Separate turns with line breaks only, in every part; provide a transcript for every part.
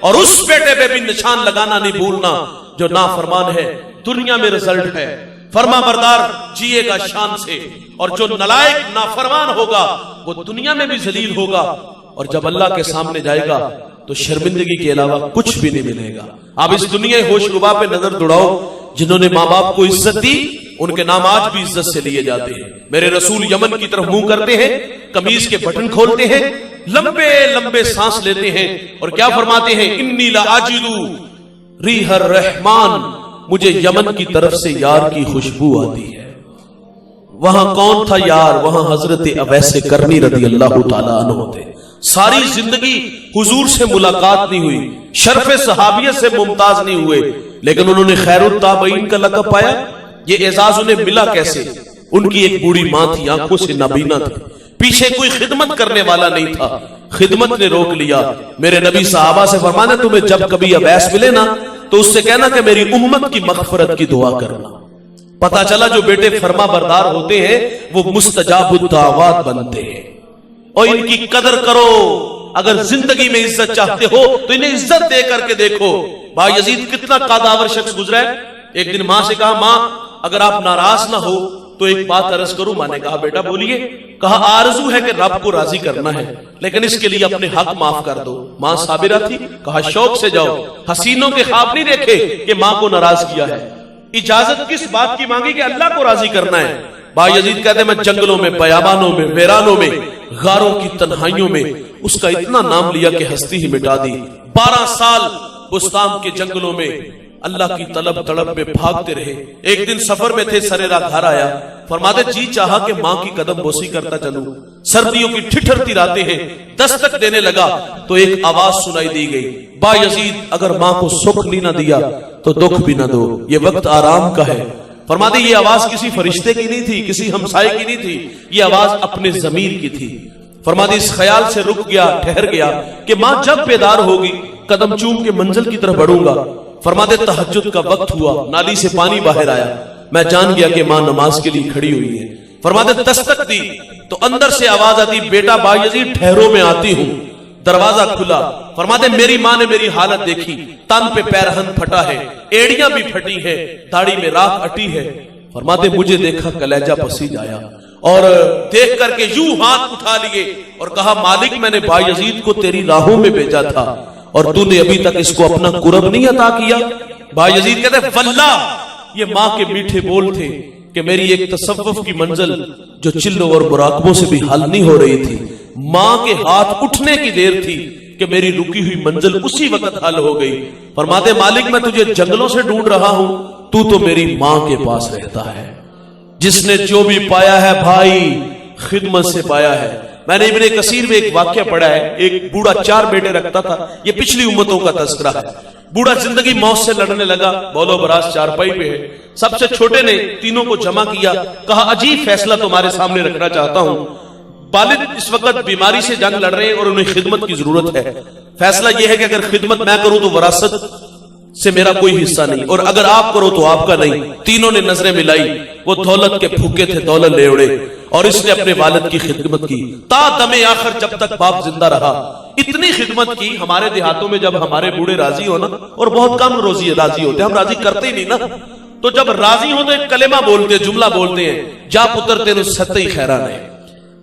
اور اس بیٹے پہ بھی نشان لگانا نہیں بھولنا جو نافرمان ہے، دنیا میں رزلٹ ہے، فرما بردار جیے گا شان سے، اور جو نلائق نافرمان ہوگا وہ دنیا میں بھی ذلیل ہوگا، اور جب اللہ کے سامنے جائے گا تو شرمندگی کے علاوہ کچھ بھی نہیں ملے گا۔ آپ اس دنیا ہوش ربا پہ نظر دوڑاؤ، جنہوں نے ماں باپ کو عزت دی ان کے نام آج بھی عزت سے لیے جاتے ہیں۔ میرے رسول یمن کی طرف منہ کرتے ہیں، قمیص کے بٹن کھولتے ہیں، لمبے لمبے سانس لیتے ہیں، اور کیا فرماتے ہیں؟ انی لاجد ریح الرحمان، مجھے یمن کی طرف سے یار کی خوشبو آتی ہے۔ وہاں کون تھا یار؟ وہاں حضرت اویس کرنی رضی اللہ تعالیٰ عنہ تھے۔ ساری زندگی حضور سے ملاقات نہیں ہوئی، شرف صحابیت سے ممتاز نہیں ہوئے، لیکن انہوں نے خیر التابعین کا لقب پایا۔ یہ اعزاز انہیں ملا کیسے؟ ان کی ایک بوڑھی ماں تھی، آنکھوں سے نابینا تھی، پیچھے کوئی خدمت کرنے والا نہیں تھا، خدمت نے روک لیا۔ میرے نبی صحابہ سے فرمانا تمہیں جب کبھی اویس ملے نا تو اس سے کہنا کہ میری امت کی مغفرت کی دعا کرنا۔ پتا چلا جو بیٹے فرما بردار ہوتے ہیں وہ مستجاب الدعوات بنتے ہیں، اور ان کی قدر کرو۔ اگر زندگی میں عزت چاہتے ہو تو انہیں عزت دے کر کے دیکھو۔ بھائی یزید کتنا قادآور شخص گزرا ہے۔ ایک دن ماں سے کہا ماں اگر آپ ناراض نہ ہو تو ایک بات عرض کروں۔ ماں نے کہا بیٹا بولیے۔ کہا آرزو ہے کہ رب کو راضی کرنا ہے، لیکن اس کے لیے اپنے حق معاف کر دو۔ ماں صابرہ تھی، کہا شوق سے جاؤ۔ حسینوں کے خواب نہیں دیکھے کہ ماں کو ناراض کیا ہے۔ اجازت کس بات کی مانگی؟ کہ اللہ کو راضی کرنا ہے۔ بھائی یزید کہتے ہیں میں جنگلوں میں، بیابانوں میں، ویرانوں میں، غاروں کی تنہائیوں میں اس کا اتنا نام لیا کہ ہستی ہی مٹا دی۔ 12 سال بستان کے جنگلوں میں اللہ کی طلب تڑپ میں بھاگتے رہے۔ ایک دن سفر میں تھے، سریرا گھر آیا، فرماتے جی چاہا کہ ماں کی قدم بوسی کرتا چلوں۔ سردیوں کی ٹھٹھرتی راتیں ہیں، دستک دینے لگا تو ایک آواز سنائی دی گئی، با یزید اگر ماں کو سکھ نہیں نہ دیا تو دکھ بھی نہ دو، یہ وقت آرام کا ہے۔ فرماتے یہ آواز کسی فرشتے کی نہیں تھی، کسی ہمسائے کی نہیں تھی، یہ آواز اپنے ضمیر کی تھی۔ فرماتے اس خیال سے رک گیا، ٹھہر گیا کہ ماں جب بیدار ہوگی قدم چوم کے منزل کی طرف بڑھوں گا۔ فرماتے تہجد کا وقت ہوا، نالی سے پانی باہر آیا، میں جان گیا کہ ماں نماز کے لیے کھڑی ہوئی ہے۔ فرماتے دستک دی تو اندر سے آواز آتی بیٹا با یزید ٹھہرو میں آتی ہوں۔ دروازہ کھلا، فرماتے میری ماں نے میری حالت دیکھی، تن پہ پیرہن پھٹا ہے، ایڑیاں بھی پھٹی ہے، داڑھی میں راکھ اٹی ہے۔ فرماتے مجھے دیکھا کلیجہ پسیج آیا، اور دیکھ کر کے یوں ہاتھ اٹھا لیے اور کہا مالک میں نے با یزید کو تیری راہوں میں بھیجا تھا اور تو نے ابھی تک اس کو اپنا قرب نہیں عطا کیا۔ با یزید کہتے واللہ یہ ماں کے میٹھے بول تھے کہ میری ایک تصوف کی منزل جو چلوں اور مراقبوں سے بھی حل نہیں ہو رہی تھی، ماں کے ہاتھ اٹھنے کی دیر تھی کہ میری رکی ہوئی منزل اسی وقت حل ہو گئی۔ فرماتے مالک میں تجھے جنگلوں سے ڈھونڈ رہا ہوں، تو میری ماں کے پاس رہتا ہے۔ جس نے جو بھی پایا ہے بھائی خدمت سے پایا ہے۔ میں نے ابن کثیر میں ایک واقعہ پڑھا ہے، ایک بوڑھا 4 بیٹے رکھتا تھا، یہ پچھلی امتوں کا تذکرہ ہے۔ بوڑھا زندگی موت سے لڑنے لگا، بولو براز چارپائی پہ ہے۔ سب سے چھوٹے نے تینوں کو جمع کیا، کہا عجیب فیصلہ تمہارے سامنے رکھنا چاہتا ہوں۔ والد اس وقت بیماری سے جنگ لڑ رہے ہیں اور انہیں خدمت کی ضرورت ہے۔ فیصلہ یہ ہے کہ اگر خدمت میں کروں تو وراثت سے میرا کوئی حصہ نہیں، اور اگر آپ کرو تو آپ کا نہیں۔ تینوں نے نظریں ملائی، وہ دولت کے بھوکے تھے، دولت لے اڑے، اور اس نے اپنے والد کی خدمت کی تا دم آخر جب تک باپ زندہ رہا۔ اتنی خدمت کی، ہمارے دیہاتوں میں جب ہمارے بوڑھے راضی ہو نا، اور بہت کم راضی ہوتے ہیں، ہم راضی کرتے ہی نہیں نا، تو جب راضی ہو تو ایک کلمہ بولتے، جملہ بولتے ہیں، جا پتر تیرے ستئی خیران ہے۔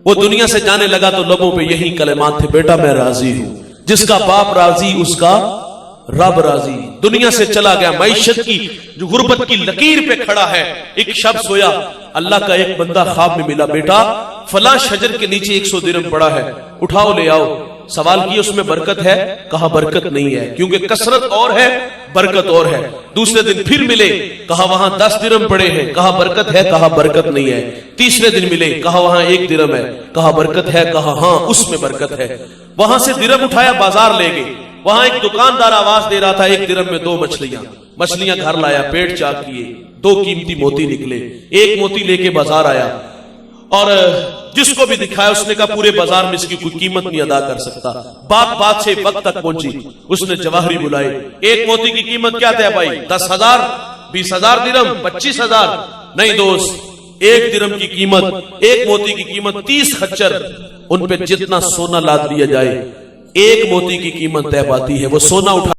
وہ دنیا سے جانے لگا تو لبوں پہ یہی کلمات تھے، بیٹا میں راضی ہوں، جس کا باپ راضی اس کا رب راضی۔ دنیا سے چلا گیا، معیشت کی جو غربت کی لکیر پہ کھڑا ہے۔ ایک شب سویا، اللہ کا ایک بندہ خواب میں ملا، بیٹا فلاں شجر کے نیچے 100 درہم پڑا ہے، اٹھاؤ لے آؤ۔ سوال کیا اس میں برکت ہے؟ کہا برکت نہیں ہے، کیونکہ کثرت اور ہے برکت اور ہے۔ دوسرے دن پھر ملے، کہا وہاں 10 درہم پڑے ہیں، کہا برکت ہے؟ کہا برکت نہیں ہے۔ تیسرے دن ملے، کہا وہاں 1 درہم ہے، کہا برکت ہے؟ کہا ہاں اس میں برکت ہے۔ وہاں سے درہم اٹھایا، بازار لے گئے، وہاں ایک دکاندار آواز دے رہا تھا 1 درہم میں 2 مچھلیاں گھر لایا، پیٹ چاک کیے، 2 قیمتی موتی نکلے، 1 موتی لے کے بازار آیا، اور جس کو بھی دکھایا اس نے کہا پورے بازار میں اس کی کوئی قیمت نہیں ادا کر سکتا۔ بات سے وقت تک پہنچی، اس نے جواہری بلائے، 1 موتی کی قیمت کیا تھا بھائی؟ 10,000، 20,000 درہم، 25,000؟ نہیں دوست، 1 درہم کی قیمت، 1 موتی کی قیمت 30 خچر، ان پہ جتنا سونا لاد لیا جائے ایک موتی کی قیمت طے پاتی ہے، وہ سونا اٹھا